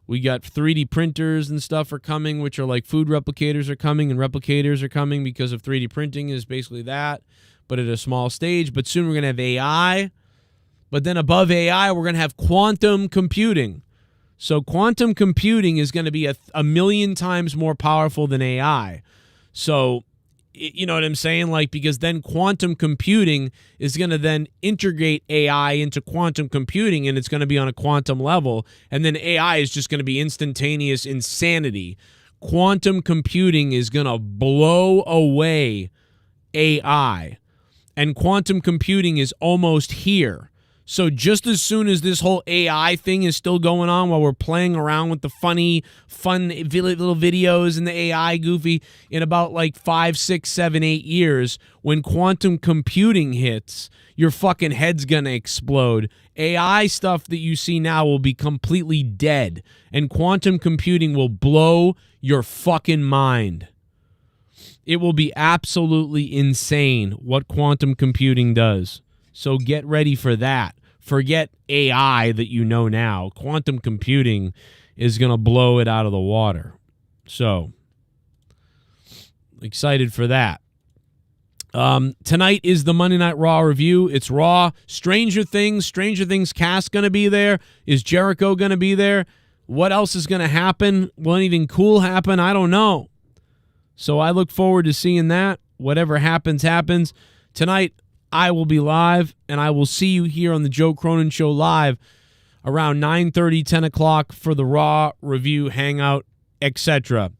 We got 3D printers and stuff are coming, which are like food replicators are coming, and replicators are coming because of 3D printing is basically that, but at a small stage. But soon we're going to have AI. But then above AI, we're going to have quantum computing. So quantum computing is going to be a million times more powerful than AI. So, you know what I'm saying? Like, because then quantum computing is going to then integrate AI into quantum computing, and it's going to be on a quantum level. And then AI is just going to be instantaneous insanity. Quantum computing is going to blow away AI. And quantum computing is almost here. So just as soon as this whole AI thing is still going on while we're playing around with the fun little videos and the AI goofy, in about like 5, 6, 7, 8 years, when quantum computing hits, your fucking head's gonna explode. AI stuff that you see now will be completely dead, and quantum computing will blow your fucking mind. It will be absolutely insane what quantum computing does. So get ready for that. Forget AI that you know now. Quantum computing is going to blow it out of the water. So, excited for that. Tonight is the Monday Night Raw review. It's Raw. Stranger Things cast going to be there. Is Jericho going to be there? What else is going to happen? Will anything cool happen? I don't know. So I look forward to seeing that. Whatever happens, happens. Tonight, I will be live, and I will see you here on the Joe Cronin Show live around 9:30, 10 o'clock for the Raw review, hangout, etc.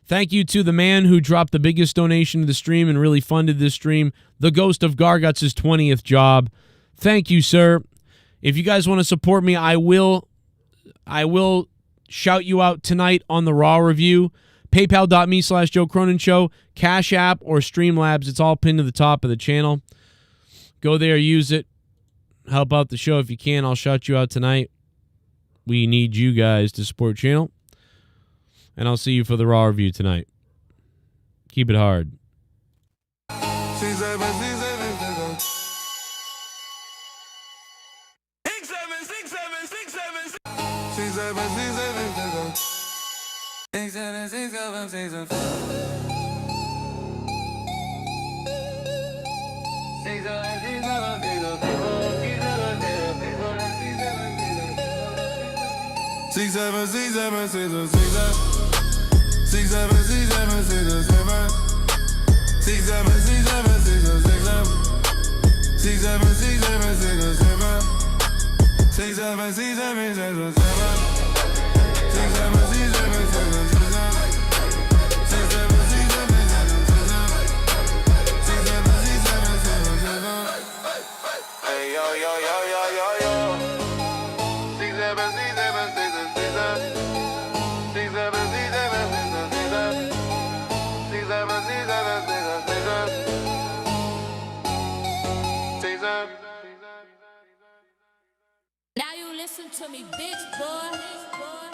Thank you to the man who dropped the biggest donation to the stream and really funded this stream, the Ghost of Garguts' 20th job. Thank you, sir. If you guys want to support me, I will shout you out tonight on the Raw review. PayPal.me/Joe Cronin Show, Cash App, or Streamlabs. It's all pinned to the top of the channel. Go there, use it. Help out the show if you can. I'll shout you out tonight. We need you guys to support the channel. And I'll see you for the Raw review tonight. Keep it hard. Now you listen to me, bitch boy.